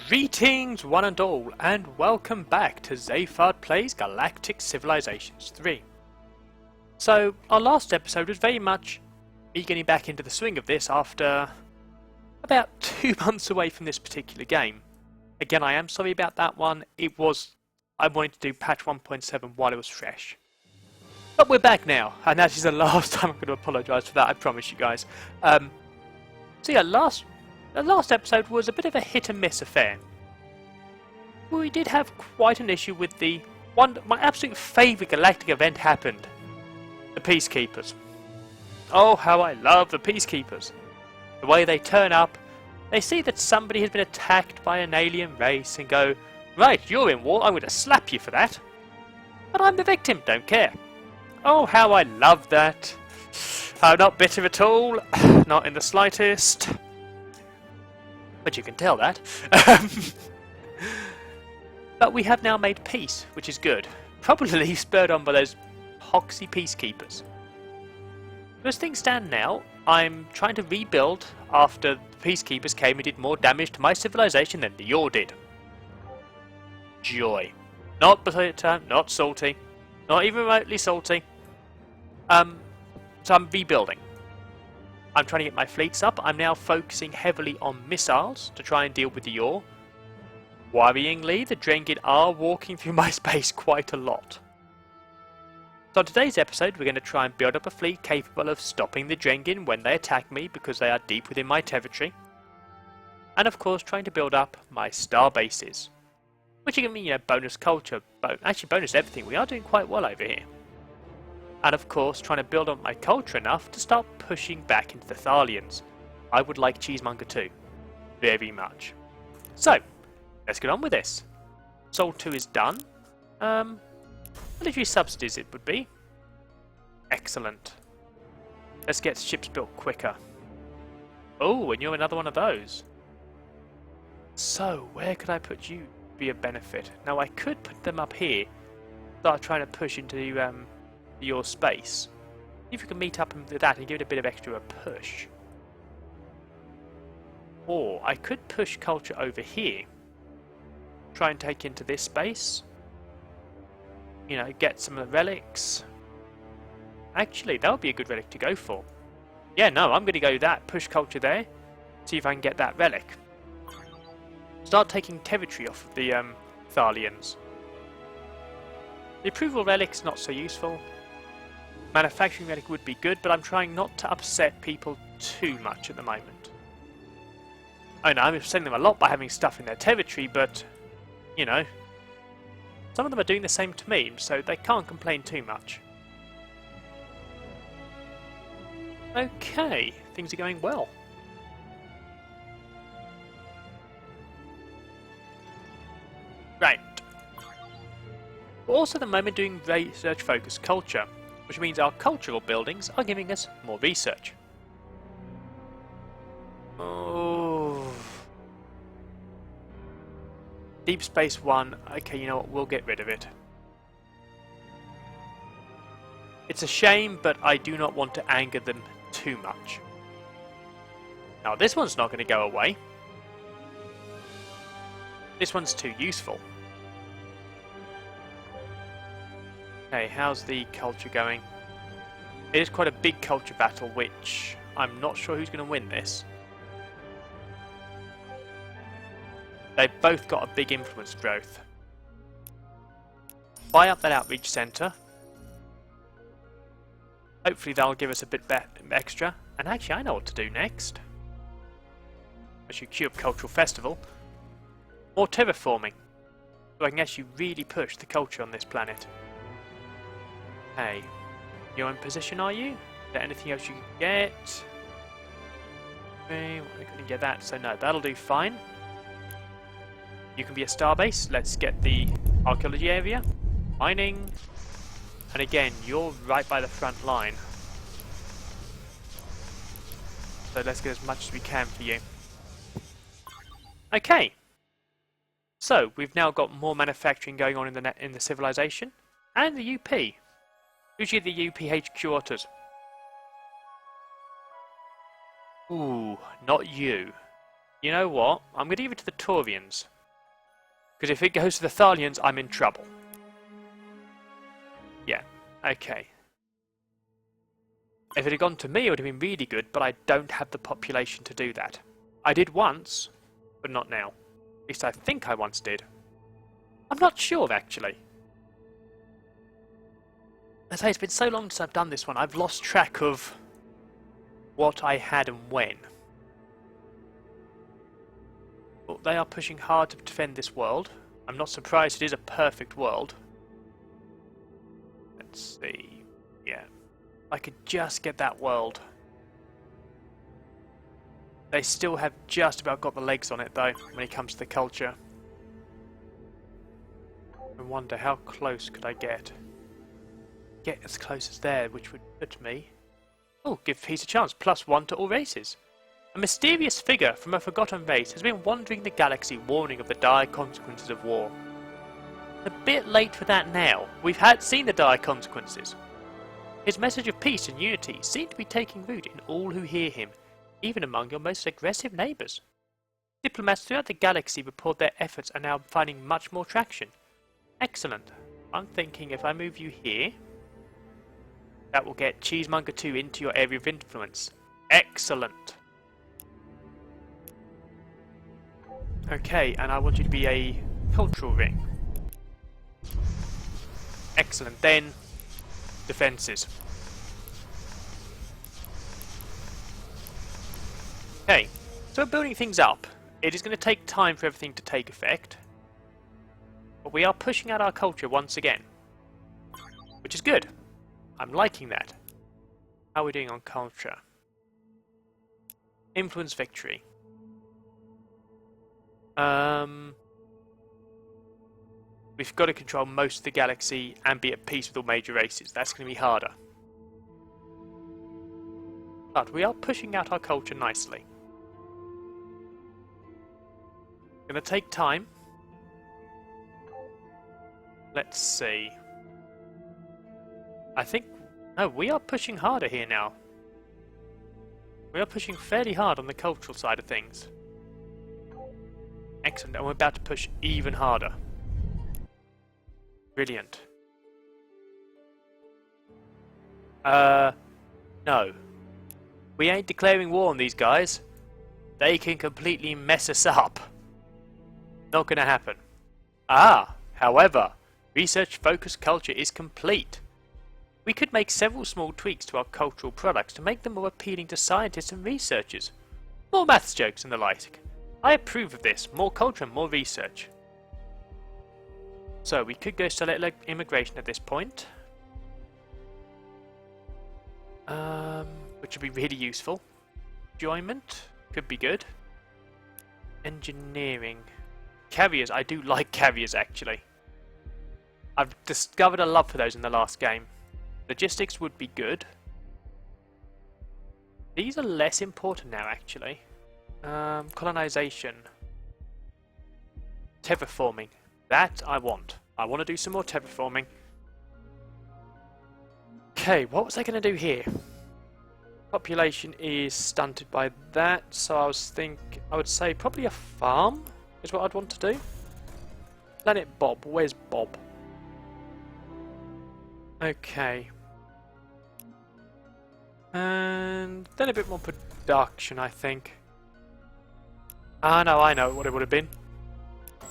Greetings one and all, and welcome back to Zayfard Plays Galactic Civilizations 3. So, our last episode was very much me getting back into the swing of this after about 2 months away from this particular game. Again, I am sorry about that one. I wanted to do patch 1.7 while it was fresh. But we're back now, and that is the last time I'm going to apologise for that, I promise you guys. So yeah, the last episode was a bit of a hit and miss affair. We did have quite an issue with my absolute favourite galactic event happened. The Peacekeepers. Oh, how I love the Peacekeepers. The way they turn up, they see that somebody has been attacked by an alien race and go, right, you're in war, I'm going to slap you for that. But I'm the victim, don't care. Oh, how I love that. I'm not bitter at all, not in the slightest. But you can tell that. But we have now made peace, which is good. Probably spurred on by those poxy peacekeepers. As things stand now, I'm trying to rebuild after the peacekeepers came and did more damage to my civilization than your did. Joy. Not bitter, not salty, not even remotely salty. So I'm rebuilding. I'm trying to get my fleets up. I'm now focusing heavily on missiles to try and deal with the yaw. Worryingly, the Drengid are walking through my space quite a lot. So on today's episode, we're going to try and build up a fleet capable of stopping the Drengid when they attack me because they are deep within my territory. And of course, trying to build up my star bases, which are going to be, bonus culture, actually bonus everything. We are doing quite well over here. And of course, trying to build up my culture enough to start pushing back into the Thalians. I would like Cheesemonger too. Very much. So, let's get on with this. Sol 2 is done. Military subsidies it would be. Excellent. Let's get ships built quicker. Oh, and you're another one of those. So, where could I put you to be a benefit? Now, I could put them up here. Start trying to push into your space. If you can meet up with that and give it a bit of extra push. Or I could push culture over here. Try and take into this space. Get some of the relics. Actually, that would be a good relic to go for. Yeah, no, I'm going to go that. Push culture there. See if I can get that relic. Start taking territory off of the Thalians. The approval relic's not so useful. Manufacturing relic would be good, but I'm trying not to upset people too much at the moment. I know I'm upsetting them a lot by having stuff in their territory, but, some of them are doing the same to me, so they can't complain too much. Okay, things are going well. Right. We're also at the moment doing research focused culture, which means our cultural buildings are giving us more research. Oh. Deep Space 1, okay, you know what, we'll get rid of it. It's a shame, but I do not want to anger them too much. Now this one's not going to go away. This one's too useful. Okay, how's the culture going? It is quite a big culture battle, which I'm not sure who's going to win this. They've both got a big influence growth. Buy up that outreach centre. Hopefully they'll give us a bit extra. And actually I know what to do next. I should queue up Cultural Festival. More terraforming. So I can actually really push the culture on this planet. Hey, you're in position, are you? Is there anything else you can get? Okay, well, I couldn't get that, so no, that'll do fine. You can be a starbase. Let's get the archaeology area. Mining. And again, you're right by the front line. So let's get as much as we can for you. Okay. So, we've now got more manufacturing going on in the civilization. And the UP. Usually the UPH quarters. Ooh, not you. You know what? I'm going to give it to the Taurians. Because if it goes to the Thalians, I'm in trouble. Yeah, okay. If it had gone to me, it would have been really good, but I don't have the population to do that. I did once, but not now. At least I think I once did. I'm not sure, actually. As I say, it's been so long since I've done this one, I've lost track of what I had and when. But they are pushing hard to defend this world. I'm not surprised it is a perfect world. Let's see. Yeah. I could just get that world. They still have just about got the legs on it, though, when it comes to the culture. I wonder how close could I get? Get as close as there, which would put me... Oh, give peace a chance. +1 to all races. A mysterious figure from a forgotten race has been wandering the galaxy warning of the dire consequences of war. A bit late for that now. We've seen the dire consequences. His message of peace and unity seems to be taking root in all who hear him, even among your most aggressive neighbours. Diplomats throughout the galaxy report their efforts are now finding much more traction. Excellent. I'm thinking if I move you here, that will get Cheesemonger 2 into your area of influence. Excellent. Okay, and I want you to be a cultural ring. Excellent. Then, defences. Okay, so we're building things up. It is going to take time for everything to take effect. But we are pushing out our culture once again. Which is good. I'm liking that. How are we doing on culture? Influence victory. We've got to control most of the galaxy and be at peace with all major races. That's going to be harder. But we are pushing out our culture nicely. Going to take time. Let's see. I think... No, we are pushing harder here now. We are pushing fairly hard on the cultural side of things. Excellent, and we're about to push even harder. Brilliant. No. We ain't declaring war on these guys. They can completely mess us up. Not gonna happen. However, research-focused culture is complete. We could make several small tweaks to our cultural products to make them more appealing to scientists and researchers. More maths jokes and the like. I approve of this. More culture and more research. So we could go select immigration at this point. Which would be really useful. Enjoyment could be good. Engineering. Carriers. I do like carriers actually. I've discovered a love for those in the last game. Logistics would be good. These are less important now actually. Colonization. Terraforming. That I want. I want to do some more terraforming. Okay, what was I going to do here? Population is stunted by that, so I would say probably a farm is what I'd want to do. Planet Bob. Where's Bob? Okay. And then a bit more production, I think. Ah, no, I know what it would have been.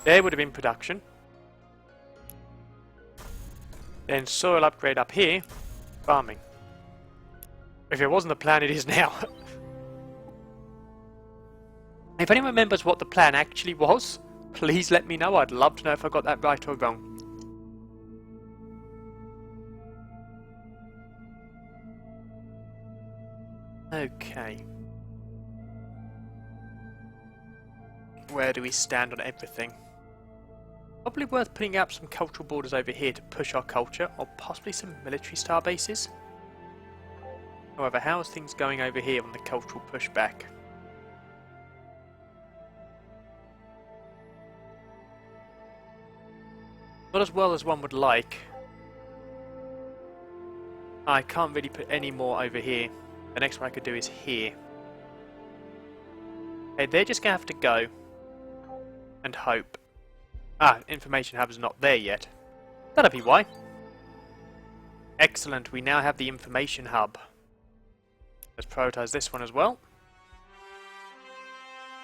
There would have been production. Then soil upgrade up here. Farming. If it wasn't the plan, it is now. If anyone remembers what the plan actually was, please let me know. I'd love to know if I got that right or wrong. Okay. Where do we stand on everything? Probably worth putting up some cultural borders over here to push our culture, or possibly some military star bases. However, how's things going over here on the cultural pushback? Not as well as one would like. I can't really put any more over here. The next one I could do is here. Okay, they're just going to have to go and hope. Ah, information hub is not there yet. That'll be why. Excellent, we now have the information hub. Let's prioritize this one as well.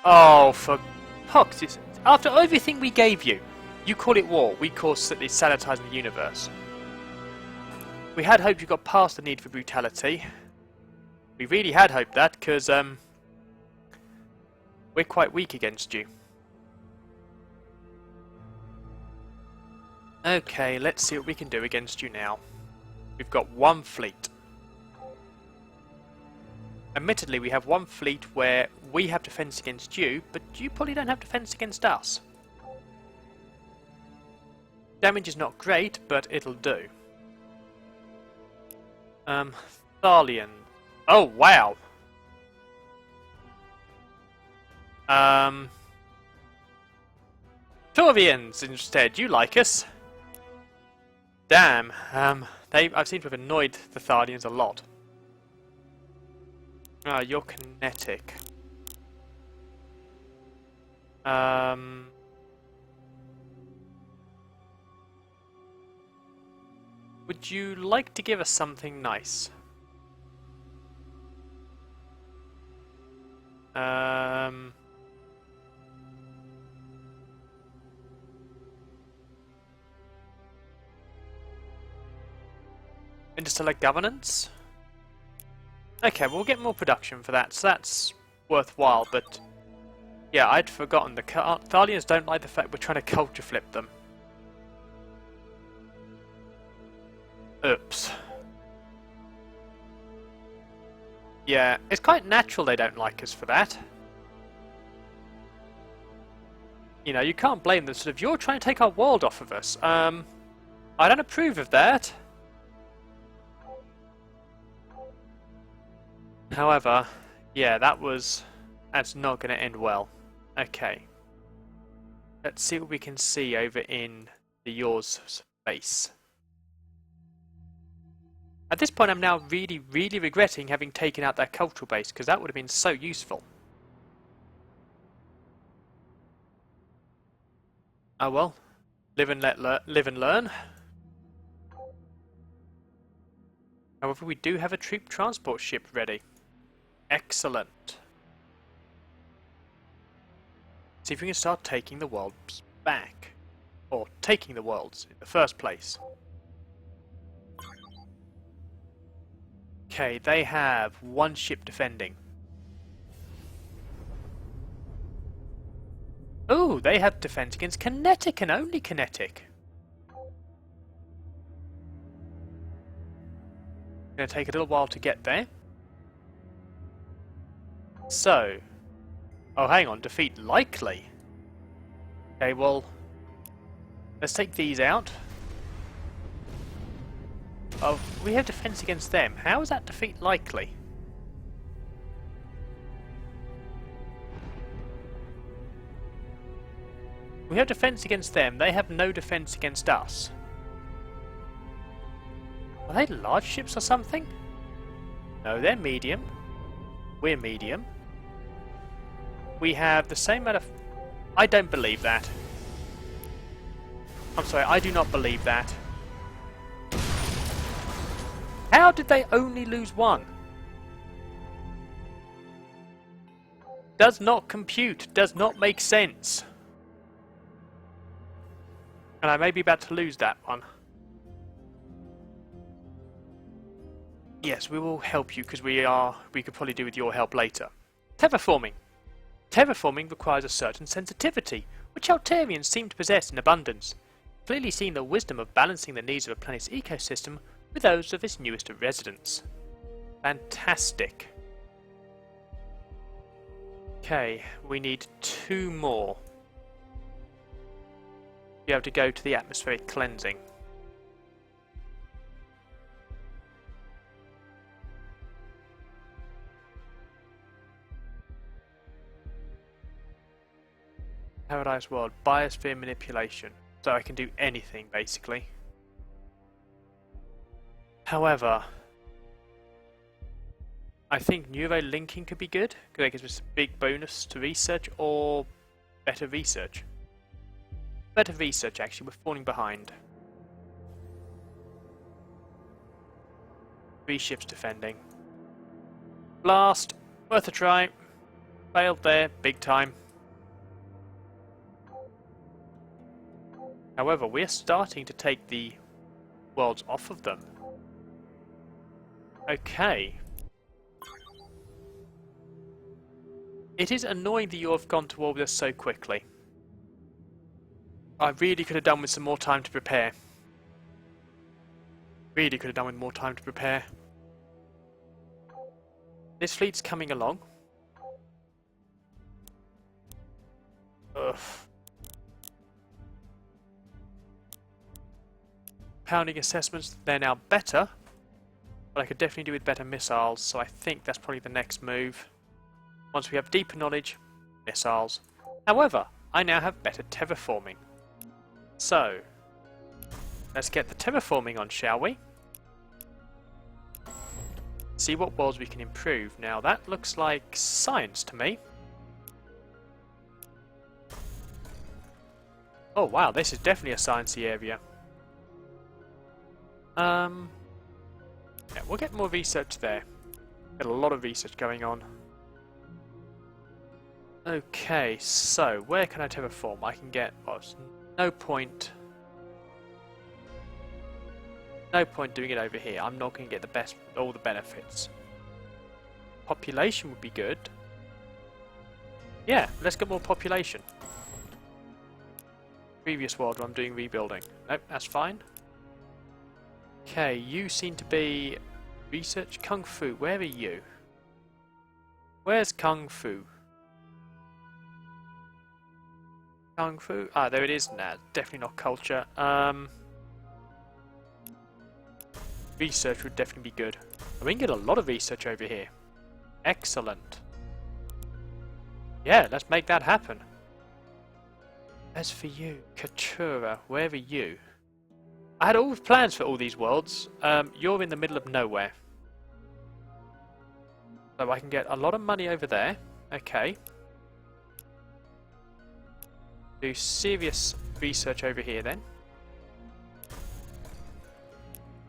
Oh, for pox! After everything we gave you, you call it war, we call it sanitizing the universe. We had hoped you got past the need for brutality. We really had hoped that, because we're quite weak against you. Okay, let's see what we can do against you now. We've got one fleet. Admittedly, we have one fleet where we have defense against you, but you probably don't have defense against us. Damage is not great, but it'll do. Thalian. Oh, wow! Torvians instead, you like us? Damn, I've seemed to have annoyed the Thalians a lot. Ah, you're kinetic. Would you like to give us something nice? Interstellar governance? Okay, we'll get more production for that, so that's worthwhile, but yeah, I'd forgotten the Thalians don't like the fact we're trying to culture flip them. Oops. Yeah, it's quite natural they don't like us for that. You know, you can't blame them, sort of, you're trying to take our world off of us. I don't approve of that. However, yeah, that's not going to end well. Okay. Let's see what we can see over in the yours space. At this point, I'm now really, really regretting having taken out that cultural base, because that would have been so useful. Oh well, live and learn. However, we do have a troop transport ship ready. Excellent. See if we can start taking the worlds back. Or taking the worlds in the first place. Okay, they have one ship defending. Oh, they have defense against kinetic and only kinetic. Gonna take a little while to get there. So, oh hang on, defeat likely. Okay, well, let's take these out. Oh, we have defense against them. How is that defeat likely? We have defense against them, they have no defense against us. Are they large ships or something? No, they're medium. We're medium. We have the same amount of... I don't believe that. I'm sorry, I do not believe that. How did they only lose one? Does not compute, does not make sense. And I may be about to lose that one. Yes, we will help you because we could probably do with your help later. Terraforming. Terraforming requires a certain sensitivity, which Altarians seem to possess in abundance, clearly seeing the wisdom of balancing the needs of a planet's ecosystem with those of its newest residents. Fantastic. Okay, we need 2 more. Be able to go to the atmospheric cleansing. Paradise World, biosphere manipulation. So I can do anything, basically. However, I think neuro-linking could be good, because it gives us a big bonus to research or better research. Better research, actually. We're falling behind. 3 ships defending. Blast! Worth a try. Failed there, big time. However, we're starting to take the worlds off of them. Okay. It is annoying that you have gone to war with us so quickly. I really could have done with some more time to prepare. Really could have done with more time to prepare. This fleet's coming along. Ugh. Pounding assessments, they're now better. But I could definitely do with better missiles, so I think that's probably the next move. Once we have deeper knowledge, missiles. However, I now have better terraforming. So, let's get the terraforming on, shall we? See what worlds we can improve. Now that looks like science to me. Oh wow, this is definitely a sciencey area. Yeah, we'll get more research there. Got a lot of research going on. Okay, so where can I terraform? I can get no point doing it over here. I'm not going to get all the benefits. Population would be good. Yeah, let's get more population. Previous world where I'm doing rebuilding. Nope, that's fine. Okay, you seem to be research Kung Fu. Where are you? Where's Kung Fu? Kung Fu? Ah, there it is. Nah, definitely not culture. Research would definitely be good. We can get a lot of research over here. Excellent. Yeah, let's make that happen. As for you, Katura, where are you? I had all plans for all these worlds. You're in the middle of nowhere. So I can get a lot of money over there. Okay. Do serious research over here then.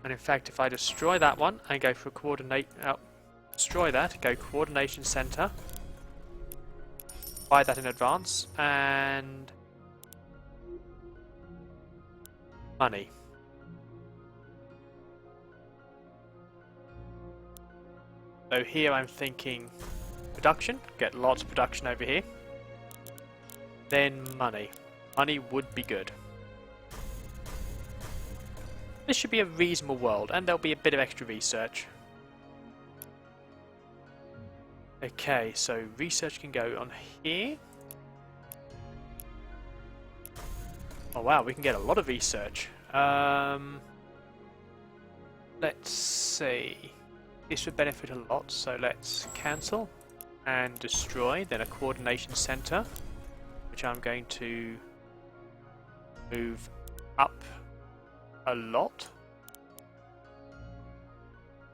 And in fact, if I destroy that one and go for destroy that, go coordination center. Buy that in advance and money. So here I'm thinking production, get lots of production over here. Then money. Money would be good. This should be a reasonable world, and there'll be a bit of extra research. Okay, so research can go on here. Oh wow, we can get a lot of research. Let's see. This would benefit a lot, so let's cancel and destroy, then a coordination center, which I'm going to move up a lot.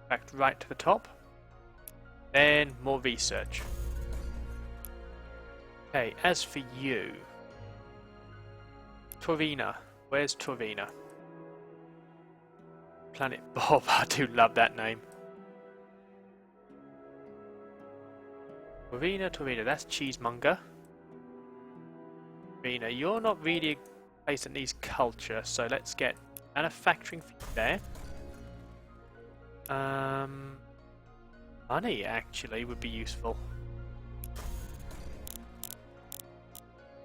In fact, right to the top. Then more research. Okay, as for you, Torina. Where's Torina? Planet Bob. I do love that name. Torina, that's Cheesemonger. Torina, you're not really a place that needs culture, so let's get manufacturing there. Money actually would be useful.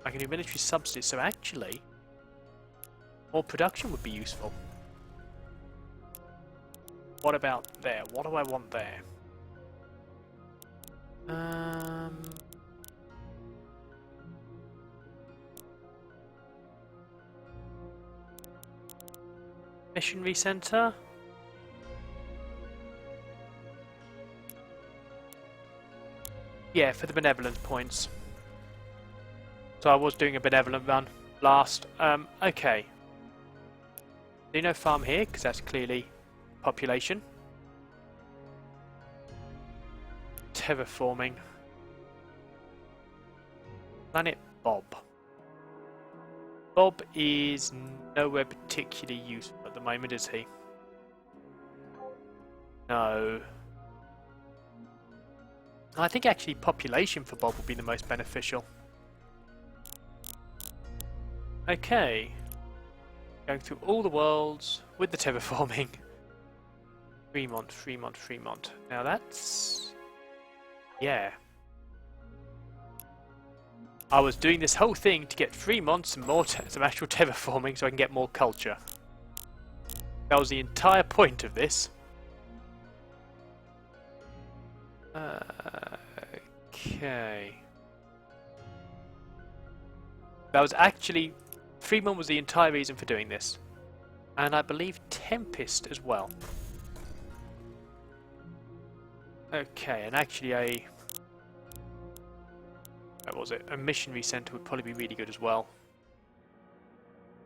I can do military subsidies, so actually more production would be useful. What about there? What do I want there? Missionary Center. Yeah, for the benevolent points. So I was doing a benevolent run last. Okay. No farm here, because that's clearly population. Terraforming. Planet Bob. Bob is nowhere particularly useful at the moment, is he? No. I think actually population for Bob will be the most beneficial. Okay. Going through all the worlds with the terraforming. Fremont, Fremont, Fremont. Now that's... yeah. I was doing this whole thing to get Fremont some actual terraforming so I can get more culture. That was the entire point of this. Okay. That was actually... Fremont was the entire reason for doing this. And I believe Tempest as well. Okay, and actually what was it? A missionary centre would probably be really good as well.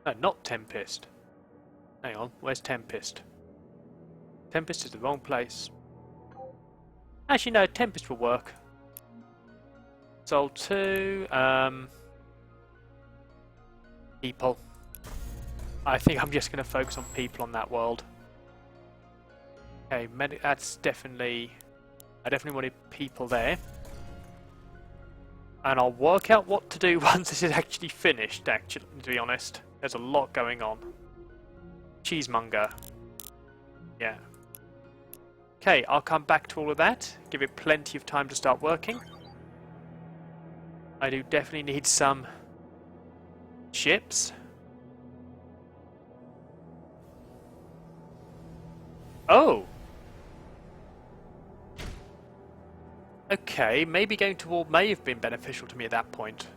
No, not Tempest. Hang on, where's Tempest? Tempest is the wrong place. Actually no, Tempest will work. Sold to people. I think I'm just going to focus on people on that world. Okay, that's definitely... I definitely wanted people there. And I'll work out what to do once this is actually finished, actually, to be honest. There's a lot going on. Cheesemonger. Yeah. Okay, I'll come back to all of that. Give it plenty of time to start working. I do definitely need some ships. Oh! Okay, maybe going to war may have been beneficial to me at that point.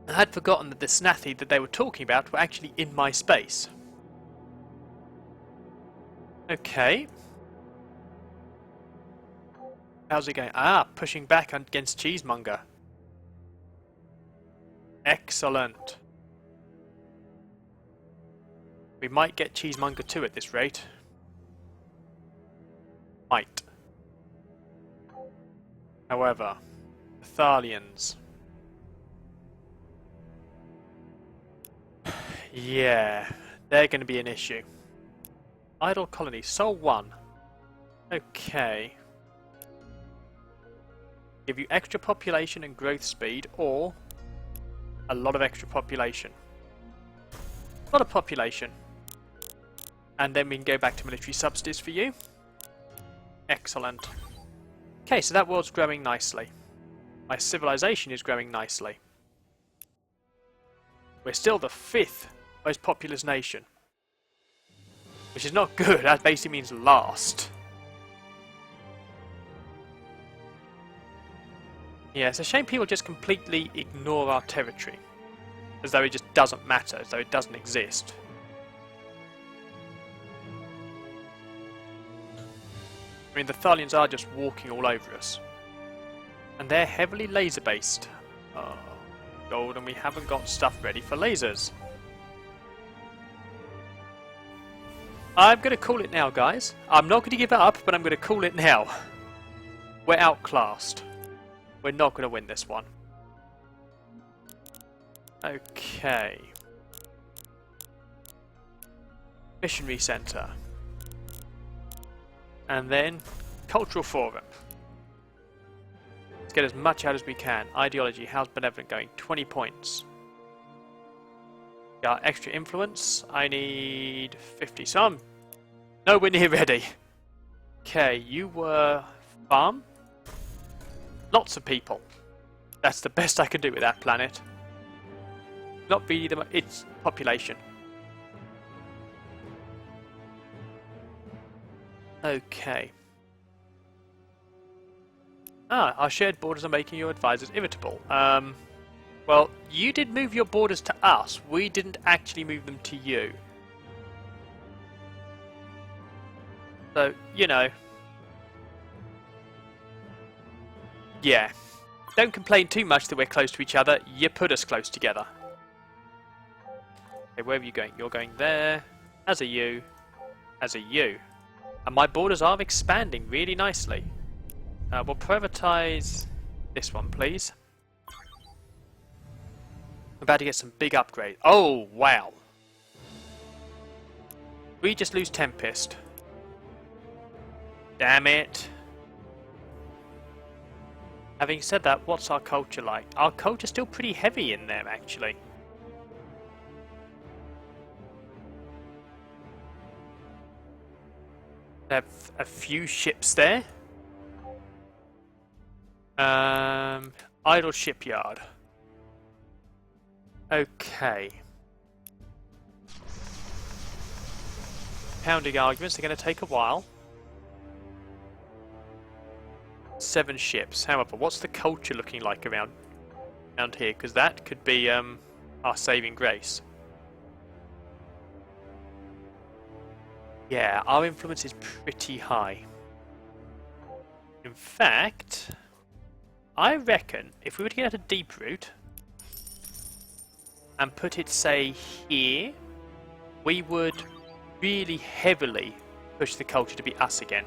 I had forgotten that the Snathi that they were talking about were actually in my space. Okay. How's it going? Ah, pushing back against Cheesemonger. Excellent. We might get Cheesemonger 2 at this rate. Might. However, the Thalians. Yeah, they're going to be an issue. Idle colony, Sol 1. Okay. Give you extra population and growth speed, or a lot of extra population. A lot of population. And then we can go back to military subsidies for you. Excellent. Okay, so that world's growing nicely. My civilization is growing nicely. We're still the 5th most populous nation. Which is not good, that basically means last. Yeah, it's a shame people just completely ignore our territory. As though it just doesn't matter, as though it doesn't exist. I mean, the Thalians are just walking all over us. And they're heavily laser based. Oh, gold, and we haven't got stuff ready for lasers. I'm going to call it now, guys. I'm not going to give up, but I'm going to call it now. We're outclassed. We're not going to win this one. Okay. Missionary Centre. And then Cultural Forum. Let's get as much out as we can. Ideology, how's Benevolent going? 20 points. Got extra influence. I need 50. So I'm nowhere near ready. Okay, you were farm. Lots of people. That's the best I can do with that planet. Not really its population. Okay. Ah, our shared borders are making your advisors irritable. Well, you did move your borders to us. We didn't actually move them to you. So, you know. Yeah. Don't complain too much that we're close to each other. You put us close together. Okay, where are you going? You're going there. As are you. As are you. And my borders are expanding really nicely. We'll privatize this one, please. About to get some big upgrade. Oh, wow. We just lose Tempest. Damn it. Having said that, what's our culture like? Our culture's still pretty heavy in there, actually. They have a few ships there. Idle shipyard. Okay. Pounding arguments are going to take a while. 7 ships. However, what's the culture looking like around here? Because that could be our saving grace. Yeah, our influence is pretty high. In fact, I reckon if we were to get out a deep route and put it, say, here, we would really heavily push the culture to be us again.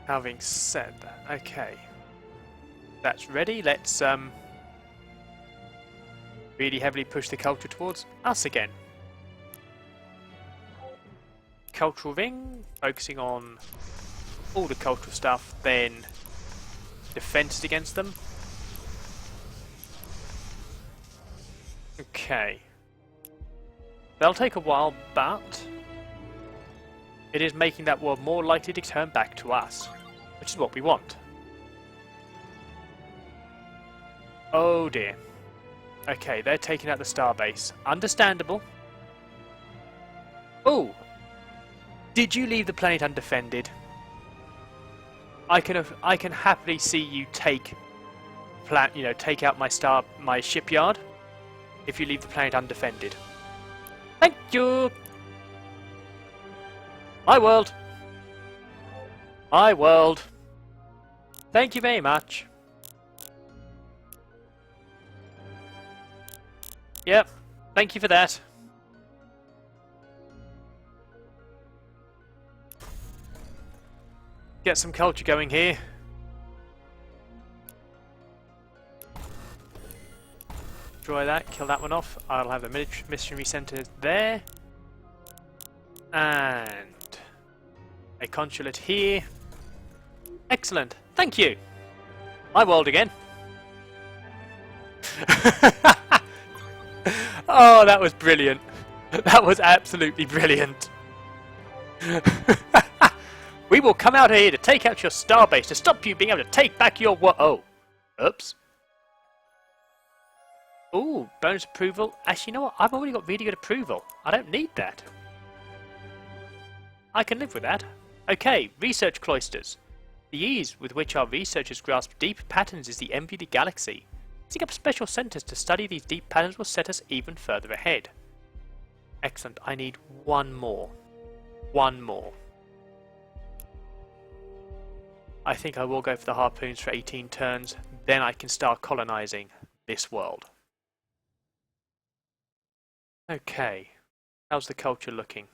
Having said that, okay. That's ready, let's really heavily push the culture towards us again. Cultural ring, focusing on all the cultural stuff, then defenses against them. Okay. That'll take a while, but it is making that world more likely to turn back to us, which is what we want. Oh dear. Okay, they're taking out the starbase. Understandable. Oh! Did you leave the planet undefended? I can happily see you take out my shipyard if you leave the planet undefended. Thank you. My world. My world. Thank you very much. Yep. Thank you for that. Get some culture going here. Destroy that, kill that one off. I'll have the missionary centre there. And a consulate here. Excellent. Thank you. My world again. Oh, that was brilliant. That was absolutely brilliant. We will come out here to take out your starbase to stop you being able to take back your Oh. Oops. Ooh, bonus approval. Actually, you know what? I've already got really good approval. I don't need that. I can live with that. Okay, research cloisters. The ease with which our researchers grasp deep patterns is the envy of the galaxy. Setting up special centers to study these deep patterns will set us even further ahead. Excellent. I need one more. One more. I think I will go for the harpoons for 18 turns. Then I can start colonizing this world. Okay. How's the culture looking?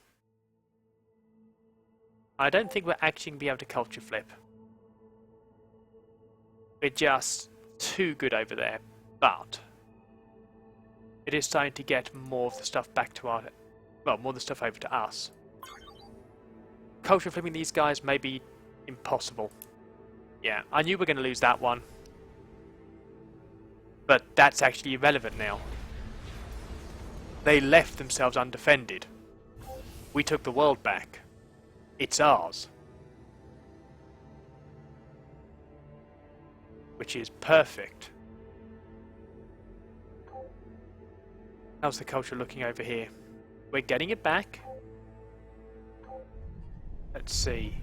I don't think we're actually going to be able to culture flip. We're just too good over there, but it is starting to get more of the stuff back to our... well, more of the stuff over to us. Culture flipping these guys may be impossible. Yeah, I knew we were going to lose that one. But that's actually irrelevant now. They left themselves undefended. We took the world back. It's ours. Which is perfect. How's the culture looking over here? We're getting it back. Let's see.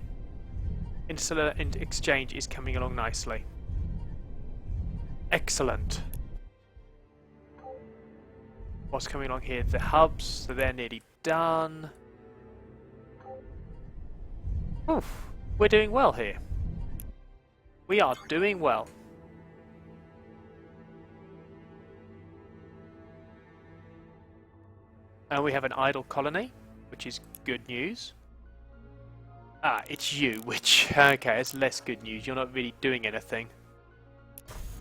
Interstellar exchange is coming along nicely. Excellent. What's coming along here? The hubs, so they're nearly done. Oof, we're doing well here. We are doing well. And we have an idle colony, which is good news. Ah, it's you, which... Okay, it's less good news. You're not really doing anything.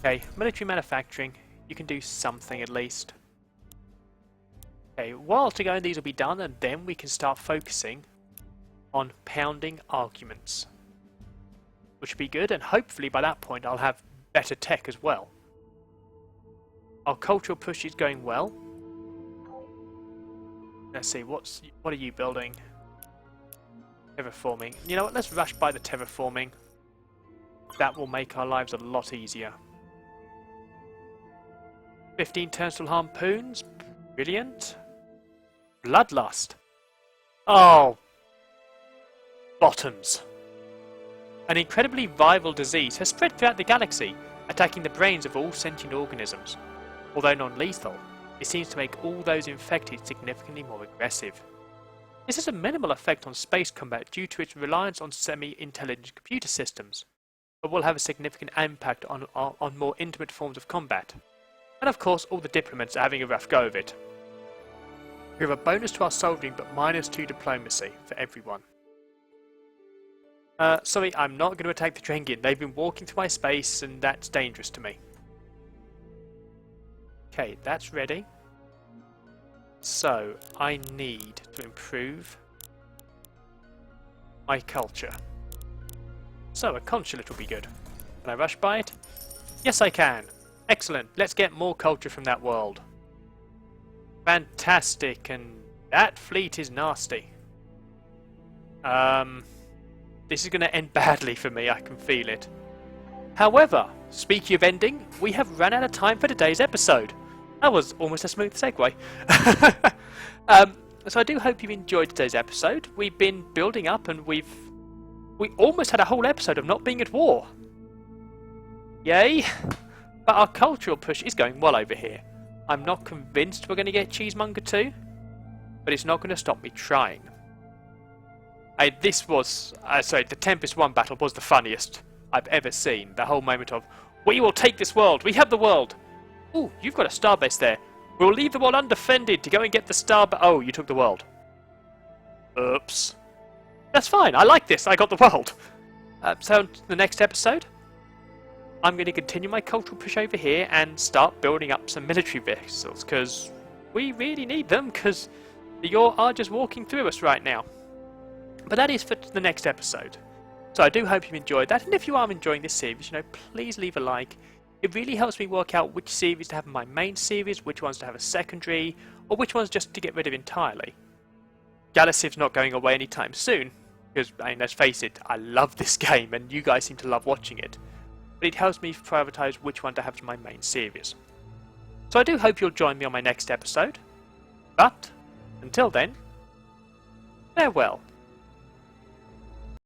Okay, military manufacturing. You can do something at least. Okay, while to go, these will be done, and then we can start focusing on pounding arguments. Which would be good, and hopefully by that point I'll have better tech as well. Our cultural push is going well. Let's see, what are you building? Terraforming. You know what, let's rush by the terraforming. That will make our lives a lot easier. 15 turnstile harpoons. Brilliant. Bloodlust. Oh. Bottoms. An incredibly viral disease has spread throughout the galaxy, attacking the brains of all sentient organisms. Although non-lethal, it seems to make all those infected significantly more aggressive. This has a minimal effect on space combat due to its reliance on semi-intelligent computer systems, but will have a significant impact on more intimate forms of combat. And of course, all the diplomats are having a rough go of it. We have a bonus to our soldiering, but -2 diplomacy for everyone. Sorry, I'm not going to attack the Drengian. They've been walking through my space, and that's dangerous to me. Okay, that's ready. So, I need to improve my culture. So, a consulate will be good. Can I rush by it? Yes, I can. Excellent. Let's get more culture from that world. Fantastic, and that fleet is nasty. This is going to end badly for me, I can feel it. However, speaking of ending, we have run out of time for today's episode. That was almost a smooth segue. So I do hope you've enjoyed today's episode. We've been building up and we almost had a whole episode of not being at war. Yay! But our cultural push is going well over here. I'm not convinced we're going to get Cheesemonger 2, but it's not going to stop me trying. The Tempest 1 battle was the funniest I've ever seen. The whole moment of, we will take this world, we have the world. Ooh, you've got a starbase there. We'll leave the world undefended to go and get the starbase. Oh, you took the world. Oops. That's fine, I like this, I got the world. So, the next episode, I'm going to continue my cultural push over here and start building up some military vessels, because we really need them, because the Yor are just walking through us right now. But that is for the next episode. So I do hope you enjoyed that, and if you are enjoying this series, please leave a like. It really helps me work out which series to have in my main series, which ones to have a secondary, or which ones just to get rid of entirely. Galactic's not going away anytime soon, because, let's face it, I love this game, and you guys seem to love watching it. But it helps me prioritise which one to have in my main series. So I do hope you'll join me on my next episode. But, until then, farewell.